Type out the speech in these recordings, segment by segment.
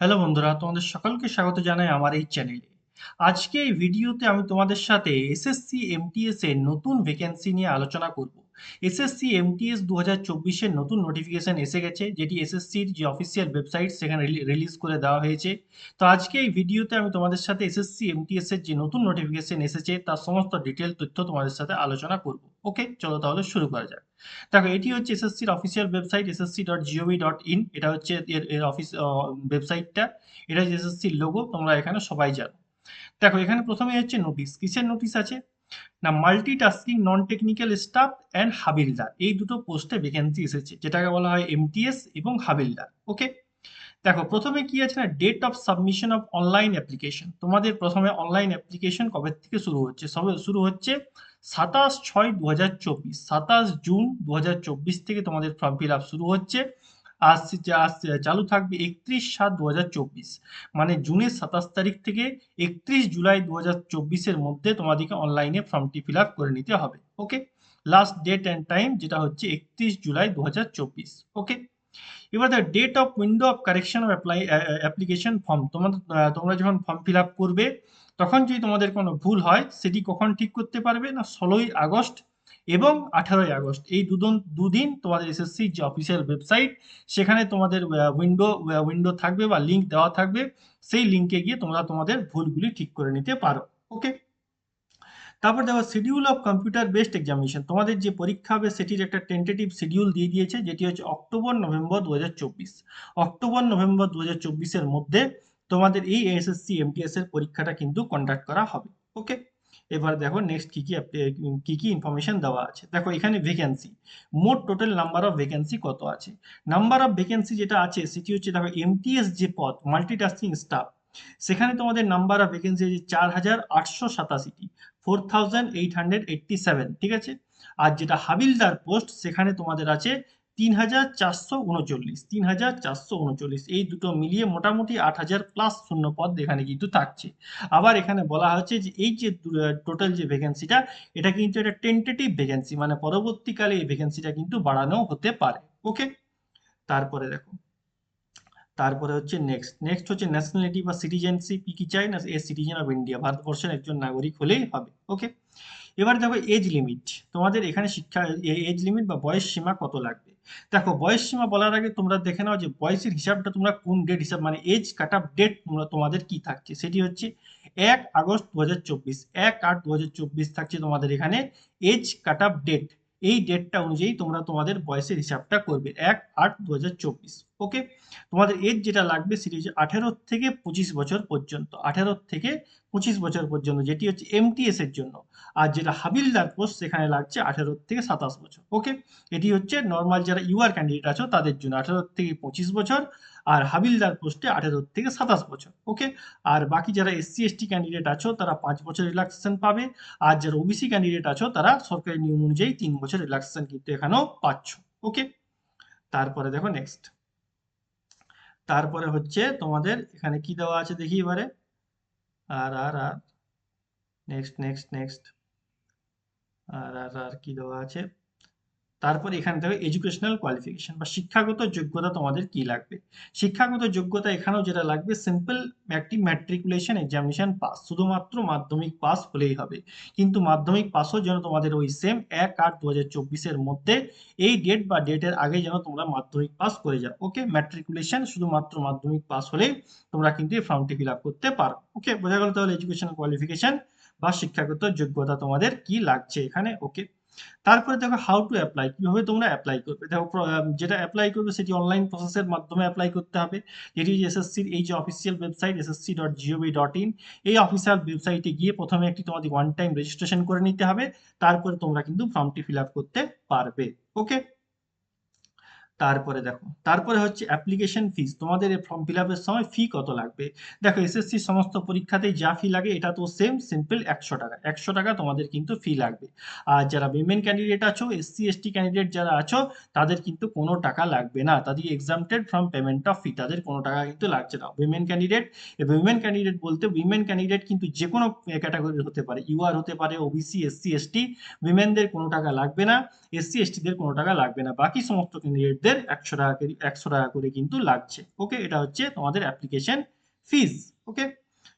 Hello বন্ধুরা, তোমাদের সকলকে স্বাগত জানাই আমার এই চ্যানেলে। আজকে এই ভিডিওতে আমি তোমাদের সাথে এসএসসি এমটিএস এর নতুন ভ্যাকেন্সি নিয়ে আলোচনা করব। এসএসসি এমটিএস 2024 এর নতুন নোটিফিকেশন এসে গেছে, যেটি এসএসসির যে অফিসিয়াল ওয়েবসাইট সেখানে রিলিজ করে দেওয়া হয়েছে। তো আজকে এই ভিডিওতে আমি তোমাদের সাথে এসএসসি এমটিএস এর যে নতুন নোটিফিকেশন এসেছে তার সমস্ত ডিটেল তথ্য তোমাদের সাথে আলোচনা করব। ওকে, চলো তাহলে শুরু করা যাক। দেখো, এটি হচ্ছে এসএসসির অফিসিয়াল ওয়েবসাইট ssc.gov.in। এটা হচ্ছে এর অফিস ওয়েবসাইটটা। এটা হচ্ছে এসএসসির লোগো, তোমরা এখানে সবাই জানো। দেখো, এখানে প্রথমে হচ্ছে নোটিশ। কিসের নোটিশ আছে না, multitasking non technical staff and হাবিলদার, এই দুটো পোস্টে ভ্যাকেন্সি এসেছে, যেটাকে বলা হয় এমটিএস এবং হাবিলদার। ওকে, দেখো প্রথমে কি আছে না, date of submission of online application. তোমাদের প্রথমে অনলাইন অ্যাপ্লিকেশন কবে থেকে শুরু হচ্ছে? সবে শুরু হচ্ছে 27/6/2024, 27 জুন 2024 থেকে তোমাদের ফর্ম ফিল আপ শুরু হচ্ছে। আজ আজ চালু থাকবে 31/7/2024, মানে জুনের 27 তারিখ থেকে 31 জুলাই 2024-এর মধ্যে তোমাদেরকে অনলাইনে ফর্মটি ফিল আপ করে নিতে হবে। Okay, last date and time যেটা হচ্ছে 31 জুলাই 2024। ওকে, এবার the date of window of correction of application form. তোমরা যখন ফর্ম ফিল আপ করবে, তখন যদি তোমাদের কোনো ভুল হয় সেটি কখন ঠিক করতে পারবে না, 16ই আগস্ট এবং 18ই আগস্ট, এই দুদিন তোমাদের এসএসসির যে অফিসিয়াল ওয়েবসাইট সেখানে তোমাদের উইন্ডো থাকবে বা লিঙ্ক দেওয়া থাকবে। সেই লিঙ্কে গিয়ে তোমরা তোমাদের ভুলগুলি ঠিক করে নিতে পারো। ওকে, তারপর দেখো, schedule of computer based examination. তোমাদের যে পরীক্ষা হবে সেটির একটা টেন্টেটিভ শিডিউল দিয়ে দিয়েছে, যেটি হচ্ছে অক্টোবর-নভেম্বর 2024। অক্টোবর-নভেম্বর 2024-এর মধ্যে তোমাদের এই এসএসসি এমটিএস এর পরীক্ষাটা কিন্তু কন্ডাক্ট করা হবে। ওকে, এবার দেখো নেক্সট কি কি ইনফরমেশন দেওয়া আছে। দেখো এখানে ভ্যাকেন্সি, মোট টোটাল নাম্বার অফ ভ্যাকেন্সি কত আছে। নাম্বার অফ ভ্যাকেন্সি যেটা আছে সেটি হচ্ছে, দেখো এমটিএস যে পদ মাল্টিটাস্কিং স্টাফ, সেখানে তোমাদের নাম্বার অফ ভ্যাকেন্সি আছে 4887টি, 4887, ঠিক আছে। আর যেটা হাবিলদার পোস্ট, সেখানে তোমাদের আছে 3439, এই দুটো মিলিয়ে মোটামুটি 8000+ শূন্য পদ এখানে কিন্তু থাকছে। আবার এখানে বলা হচ্ছে যে এই যে টোটাল যে ভ্যাকেন্সিটা, এটা কিন্তু একটা টেন্টেটিভ ভ্যাকেন্সি, মানে পরবর্তীকালে এই ভ্যাকেন্সিটা কিন্তু বাড়ানো হতে পারে। ওকে, তারপরে দেখো, তারপরে হচ্ছে নেক্সট হচ্ছে ন্যাশনালিটি বা সিটিজেনশিপ। কি কি চাই না, এ সিটিজেন অফ ইন্ডিয়া, ভারতবর্ষের একজন নাগরিক হলেই হবে। ওকে, এবার দেখো এজ লিমিট। তোমাদের এখানে এজ লিমিট বা বয়স সীমা কত লাগবে। দেখো, বয়স সীমা বলার আগে তোমরা দেখে নাও যে বয়সের হিসাবটা তোমরা কোন ডেট হিসাব, মানে এজ কাট অফ ডেট তোমাদের কি থাকছে, সেটি হচ্ছে 1 আগস্ট 2024, 1/8/2024 থাকছে তোমাদের এখানে এজ কাট অফ ডেট। এই ডেটটা অনুযায়ী তোমরা তোমাদের বয়সের হিসাবটা করবে, 1/8/2024। ওকে, তোমাদের এজ যেটা লাগবে সেটি হচ্ছে 18 থেকে 25 বছর পর্যন্ত, 18 থেকে 25 বছর পর্যন্ত, যেটি হচ্ছে এমটিএস এর জন্য। আর যেটা হাবিলদার পোস্ট, সেখানে লাগছে 18 থেকে 27 বছর। ওকে, এটি হচ্ছে নর্মাল যারা ইউআর ক্যান্ডিডেট আছো তাদের জন্য 18 থেকে 25 বছর, আর হাবিলদার পোস্টে 18 থেকে 27 বছর। ওকে, আর বাকি যারা এসসি এসটি ক্যান্ডিডেট আছো তারা 5 বছর রিল্যাক্সেশন পাবে। আর যারা ওবিসি ক্যান্ডিডেট আছো তারা সরকারি নিয়ম অনুযায়ী 3 বছর রিল্যাক্সেশন কিন্তু এখানেও পাচ্ছ। ওকে, তারপরে দেখো নেক্সট, তারপরে হচ্ছে তোমাদের এখানে কি দেওয়া আছে দেখি এবারে। আর নেক্সট, আর কি দেওয়া আছে। তারপরে এখানে দেখো এডুকেশনাল কোয়ালিফিকেশন বা শিক্ষাগত যোগ্যতা তোমাদের কি লাগবে। শিক্ষাগত যোগ্যতা এখানেও যেটা লাগবে, সিম্পল একটি ম্যাট্রিকুলেশন এক্সামিনেশন পাস, শুধুমাত্র মাধ্যমিক পাস হলেই হবে। কিন্তু মাধ্যমিক পাসও যেন তোমাদের ওই সেম 1/8/2024-এর মধ্যে, এই ডেট বা ডেটের আগে যেন তোমরা মাধ্যমিক পাস করে যাও। ওকে, ম্যাট্রিকুলেশন শুধুমাত্র মাধ্যমিক পাস হলেই তোমরা কিন্তু এই ফর্মটি ফিল আপ করতে পারো। ওকে, বোঝা গেল তাহলে এডুকেশনাল কোয়ালিফিকেশন বা শিক্ষাগত যোগ্যতা তোমাদের কি লাগছে এখানে। ওকে, তারপরে দেখো হাউ টু অ্যাপ্লাই, কিভাবে তোমরা অ্যাপ্লাই করবে। দেখো যেটা অ্যাপ্লাই করবে সেটি অনলাইন প্রসেসের মাধ্যমে অ্যাপ্লাই করতে হবে, যেটি এসএসসির এই যে অফিসিয়াল ওয়েবসাইট ssc.gov.in, এই অফিসিয়াল ওয়েবসাইটে গিয়ে প্রথমে একটি তোমাদের ওয়ান টাইম রেজিস্ট্রেশন করে নিতে হবে। তারপরে তোমরা কিন্তু ফর্মটি ফিল আপ করতে পারবে। ওকে, তারপরে দেখো, তারপরে হচ্ছে অ্যাপ্লিকেশন ফিস। তোমাদের এই ফর্ম ফিল আপের সময় ফি কত লাগবে। দেখো, এসএসসি সমস্ত পরীক্ষাতেই যা ফি লাগে এটা তো সেম সিম্পল 100 টাকা, 100 টাকা তোমাদের কিন্তু ফি লাগবে। আর যারা উইমেন ক্যান্ডিডেট আছো, এসসি এসটি ক্যান্ডিডেট যারা আছো, তাদের কিন্তু কোনো টাকা লাগবে না, তাদের এক্সামটেড ফ্রম পেমেন্ট অফ ফি, তাদের কোনো টাকা কিন্তু লাগছে না। উইমেন ক্যান্ডিডেট বলতে উইমেন ক্যান্ডিডেট কিন্তু যে কোনো ক্যাটাগরির হতে পারে, ইউআর হতে পারে, ওবিসি, এসসি এসটি। উইমেনদের কোনো টাকা লাগবে না, এসসি এসটিদের কোনো টাকা লাগবে না, বাকি সমস্ত ক্যান্ডিডেটদের ক্যান্ডিডেটদের 100 টাকা করে কিন্তু লাগছে। ওকে, এটা হচ্ছে তোমাদের অ্যাপ্লিকেশন ফিজ। ওকে,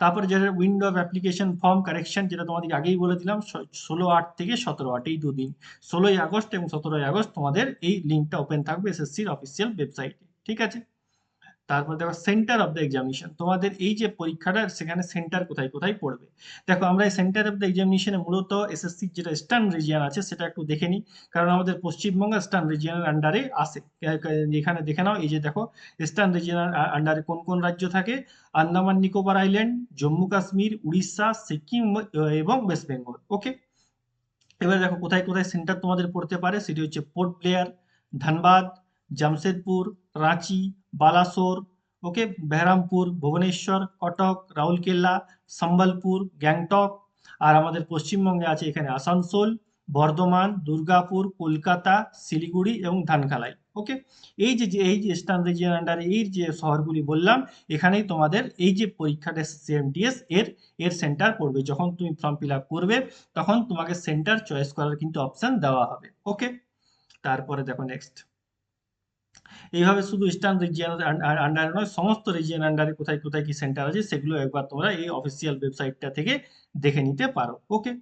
তারপরে যেটা window of application form correction, যেটা তোমাদের আগেই বলে দিলাম 16/8 থেকে 17/8 এই দুদিন, 16ই আগস্ট এবং 17ই আগস্ট তোমাদের এই লিঙ্কটা ওপেন থাকবে এসএসসির অফিসিয়াল ওয়েবসাইটে। ঠিক আছে, তারপর দেখো সেন্টার অফ দ্য এক্সামিনেশন, তোমাদের এই যে পরীক্ষাটা সেখানে সেন্টার কোথায় কোথায় পড়বে। দেখো আমরা এই সেন্টার অফ দ্য এক্সামিনেশনে মূলত এসএসসির যেটা ইস্টার্ন রিজিয়ন আছে সেটা একটু দেখে নিই, কারণ আমাদের পশ্চিমবঙ্গ ইস্টার্ন রিজিয়নের আন্ডারে আসে। এখানে দেখে নাও, এই যে দেখো ইস্টার্ন রিজিয়নের আন্ডারে কোন কোন রাজ্য থাকে: আন্দামান নিকোবর আইল্যান্ড, জম্মু কাশ্মীর, উড়িষ্যা, সিকিম এবং ওয়েস্ট বেঙ্গল। ওকে, এবার দেখো কোথায় কোথায় সেন্টার তোমাদের পড়তে পারে, সেটি হচ্ছে পোর্ট ব্লেয়ার, ধানবাদ, জামশেদপুর, রাঁচি, বালাসোর, ওকে, বেহরামপুর, ভুবনেশ্বর, কটক, রাউরকেলা, সম্বলপুর, গ্যাংটক। আর আমাদের পশ্চিমবঙ্গে আছে এখানে আসানসোল, বর্ধমান, দুর্গাপুর, কলকাতা, শিলিগুড়ি এবং ধানখালাই। ওকে, এই যে ইস্টার্ন রিজিয়ন আন্ডারে এই যে শহরগুলি বললাম, এখানেই তোমাদের এই যে পরীক্ষাটা সিএমটিএস এর সেন্টার পড়বে। যখন তুমি ফর্ম ফিল আপ করবে তখন তোমাকে সেন্টার চয়েস করার কিন্তু অপশন দেওয়া হবে। ওকে, তারপরে দেখো নেক্সট, এইভাবে শুধু ইস্টার্ন রিজিয়ন আন্ডারে নয়, সমস্ত রিজিয়ন আন্ডারে কোথায় কোথায় কি সেন্টার আছে সেগুলো একবার তোমরা এই অফিসিয়াল ওয়েবসাইটটা থেকে দেখে নিতে পারো। ওকে,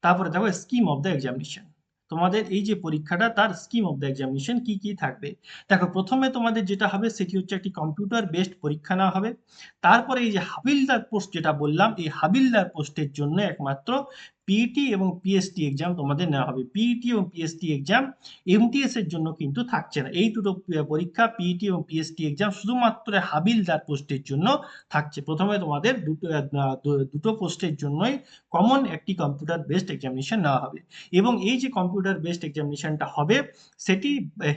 তারপরে দেখো স্কিম অফ দ্য এক্সামিনেশন, তোমাদের এই যে পরীক্ষাটা তার স্কিম অফ দ্য এক্সামিনেশন কি কি থাকবে। দেখো প্রথমে তোমাদের যেটা হবে সেটি হচ্ছে একটি কম্পিউটার বেসড পরীক্ষা নেওয়া হবে। তারপরে এই যে হাবিলদার পোস্ট যেটা বললাম, এই হাবিলদার পোস্টের জন্য একমাত্র পিইটি এবং পিএসটি এক্সাম তোমাদের নেওয়া হবে। পিইটি এবং পিএসটি এক্সাম এমটিএস এর জন্য কিন্তু থাকছে না। এই দুটো পরীক্ষা পিইটি এবং পিএসটি এক্সাম শুধুমাত্র হাবিলদার পোস্টের জন্য থাকছে। প্রথমে তোমাদের দুটো পোস্টের জন্যই কমন একটি কম্পিউটার বেসড এক্সামিনেশন নেওয়া হবে। এবং এই যে কম্পিউটার বেসড এক্সামিনেশনটা হবে সেটি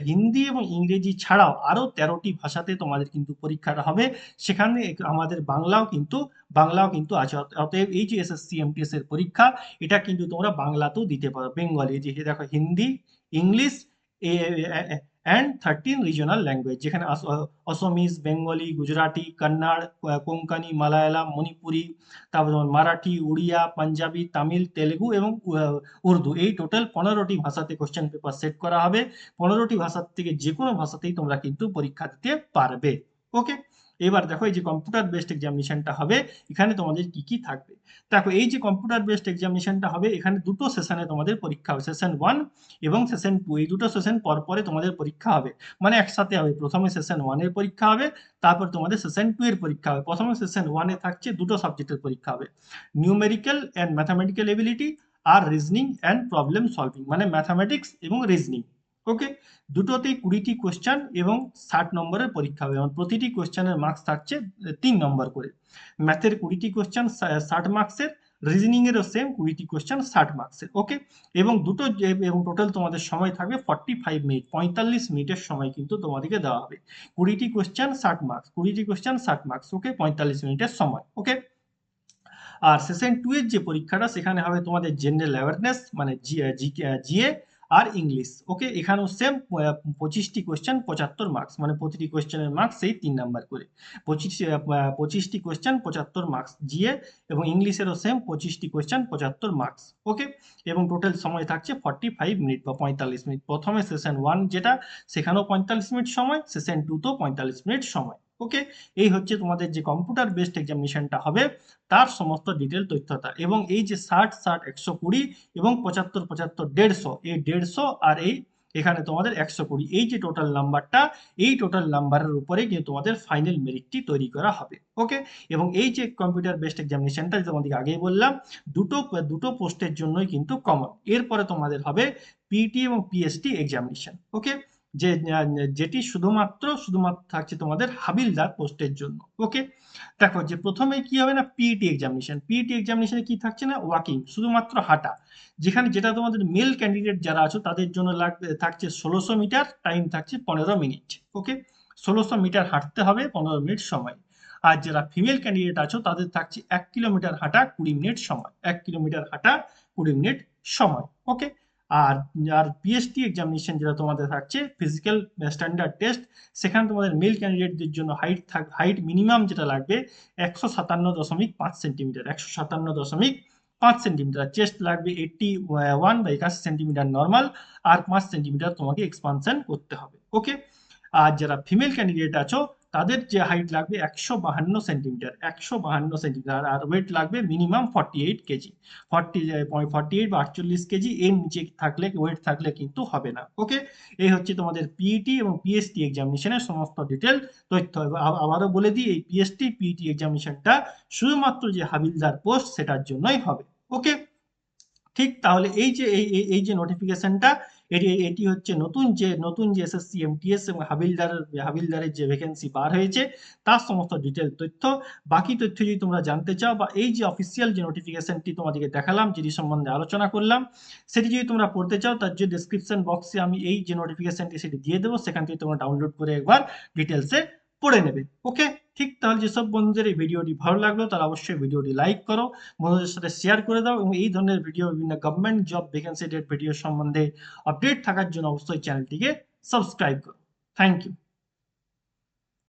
হিন্দি এবং ইংরেজি ছাড়াও আরও 13টি ভাষাতে তোমাদের কিন্তু পরীক্ষাটা হবে। সেখানে আমাদের বাংলাও কিন্তু আছে। অতএব এই যে এসএসসি এমটিএস এর পরীক্ষা, এটা কিন্তু তোমরা বাংলাতেও দিতে পারো। বেঙ্গলি, যে দেখো Hindi, English and 13 regional language, যেখানে অসমিজ, বেঙ্গলি, গুজরাটি, কন্নড়, কোঙ্কনি, মালায়ালাম, মণিপুরি, তারপর যেমন মারাঠি, উড়িয়া, পাঞ্জাবি, তামিল, তেলেগু এবং উর্দু, এই টোটাল 15টি ভাষাতে কোশ্চেন পেপার সেট করা হবে। 15টি ভাষার থেকে যে কোনো ভাষাতেই তোমরা কিন্তু পরীক্ষা দিতে পারবে। ওকে, এবার দেখো এই যে কম্পিউটার বেসড এক্সামিনেশনটা হবে, এখানে তোমাদের কি কি থাকবে। দেখো এই যে কম্পিউটার বেসড এক্সামিনেশনটা হবে, এখানে দুটো সেশনে তোমাদের পরীক্ষা হবে, সেশন 1 এবং সেশন 2। এই দুটো সেশন পরে তোমাদের পরীক্ষা হবে, মানে একসাথে হবে। প্রথমে সেশন 1 এর পরীক্ষা হবে, তারপর তোমাদের সেশন 2 এর পরীক্ষা হবে। প্রথমে সেশন 1 এ থাকছে দুটো সাবজেক্টের পরীক্ষা হবে, নিউমেরিক্যাল অ্যান্ড ম্যাথামেটিক্যাল এবিলিটি আর রিজনিং অ্যান্ড প্রবলেম সলভিং, মানে ম্যাথামেটিক্স এবং রিজনিং। ওকে, দুটোতেই 20টি কোশ্চেন এবং 60 নম্বরের পরীক্ষা হবে, এবং প্রতিটি কোশ্চেনের মার্কস থাকছে 3 নম্বর করে। ম্যাথের 20টি কোশ্চেন 60 মার্কসের, রিজনিং এরও সেম 20টি কোশ্চেন 60 মার্কসের। ওকে, এবং এবং টোটাল তোমাদের সময় থাকবে 45 মিনিট, 45 মিনিটের সময় কিন্তু তোমাদেরকে দেওয়া হবে। 20টি কোশ্চেন 60 মার্কস, 20টি কোশ্চেন 60 মার্কস। ওকে, 45 মিনিটের সময়। ওকে, আর সেশন 2 এর যে পরীক্ষাটা সেখানে হবে তোমাদের জেনারেল অ্যাওয়ারনেস, মানে জিএ আর ইংলিশ। ওকে, এখানেও সেম 25টি কোশ্চেন 75 মার্কস, মানে প্রতিটি কোশ্চেনের মার্কস সেই 3 নাম্বার করে। 25টি কোশ্চেন 75 মার্কস জিএ, এবং ইংলিশেরও সেম 25টি কোশ্চেন 75 মার্কস। ওকে, এবং টোটাল সময় থাকছে 45 মিনিট বা 45 মিনিট। প্রথমে সেশন 1 যেটা, সেখানেও 45 মিনিট সময়, সেশন 2 তেও 45 মিনিট সময়। ওকে, এই হচ্ছে তোমাদের যে কম্পিউটার বেসড এক্সামিনেশনটা হবে তার সমস্ত ডিটেল তথ্যতা। এবং এই যে 60 60 120 এবং 75 75 150, এই 150 আর এই এখানে তোমাদের 120, এই যে টোটাল নাম্বারটা, এই টোটাল নাম্বারের উপরে কিন্তু তোমাদের ফাইনাল মেরিটটি তৈরি করা হবে। ওকে, এবং এই যে কম্পিউটার বেসড এক্সামিনেশনটা তোমাদেরকে আগেই বললাম, দুটো পোস্টের জন্যই কিন্তু কমন। এরপরে তোমাদের হবে পিটি এবং পিএসটি এক্সামিনেশন। ওকে, যেটি শুধুমাত্র থাকছে তোমাদের হাবিলদার পোস্টের জন্য। ওকে, দেখো যে প্রথমে কি হবে না, পিইটি এক্সামিনেশন। পিইটি এক্সামিনেশনে কি থাকছে না, ওয়াকিং, শুধুমাত্র হাঁটা। যেটা তোমাদের মেল ক্যান্ডিডেট যারা আছো তাদের জন্য থাকছে 1600 মিটার, টাইম থাকছে 15 মিনিট। ওকে, 1600 মিটার হাঁটতে হবে, 15 মিনিট সময়। আর যারা ফিমেল ক্যান্ডিডেট আছো তাদের থাকছে 1 কিলোমিটার হাঁটা, 20 মিনিট সময়। 1 কিলোমিটার হাঁটা, 20 মিনিট সময়। ওকে, আর পিএসটি এক্সামিনেশন যেটা তোমাদের থাকছে ফিজিক্যাল স্ট্যান্ডার্ড টেস্ট, সেখানে তোমাদের মেল ক্যান্ডিডেটদের জন্য হাইট মিনিমাম যেটা লাগবে 157.5 সেন্টিমিটার, 157.5 5 সেন্টিমিটার, চেস্ট লাগবে 81 বা 81 সেন্টিমিটার নর্মাল, আর 5 সেন্টিমিটার তোমাকে এক্সপানশন করতে হবে। ওকে, আর যারা ফিমেল ক্যান্ডিডেট আছো তাদের যে হাইট লাগবে 152 সেন্টিমিটার, 152 সেন্টিমিটার, আর ওয়েট লাগবে মিনিমাম 48 কেজি, 48 বা 48 কেজি এর নিচে থাকলে, ওয়েট থাকলে কিন্তু হবে না। ওকে, এই হচ্ছে তোমাদের পিইটি এবং পিএসটি এক্সামিনেশনের সমস্ত ডিটেল তথ্য। আবারও বলে দিই, এই পিএসটি পিইটি এক্সামিনেশনটা শুধুমাত্র যে হাবিলদার পোস্ট সেটার জন্যই হবে। ওকে, ঠিক তাহলে এই যে নোটিফিকেশনটা, এটি হচ্ছে নতুন যে এসএসসি এমটিএস এবং হাবিলদারের যে ভ্যাকেন্সি বার হয়েছে তার সমস্ত ডিটেল তথ্য। বাকি তথ্য যদি তোমরা জানতে চাও, বা এই যে অফিসিয়াল যে নোটিফিকেশনটি তোমাদেরকে দেখালাম, যেটি সম্বন্ধে আলোচনা করলাম, সেটি যদি তোমরা পড়তে চাও, তার যে ডেসক্রিপশন বক্সে আমি এই যে নোটিফিকেশনটি সেটি দিয়ে দেবো, সেখান থেকে তোমরা ডাউনলোড করে একবার ডিটেলসে পড়ে নেবে। ওকে, ঠিক তাহলে যেসব বন্ধুদের এই ভিডিওটি ভালো লাগলো তারা অবশ্যই ভিডিওটি লাইক করো, বন্ধুদের সাথে শেয়ার করে দাও, এবং এই ধরনের ভিডিও, বিভিন্ন গভর্নমেন্ট জব ভ্যাকেন্সি ভিডিও সম্বন্ধে আপডেট থাকার জন্য অবশ্যই চ্যানেলটিকে সাবস্ক্রাইব করো। Thank you.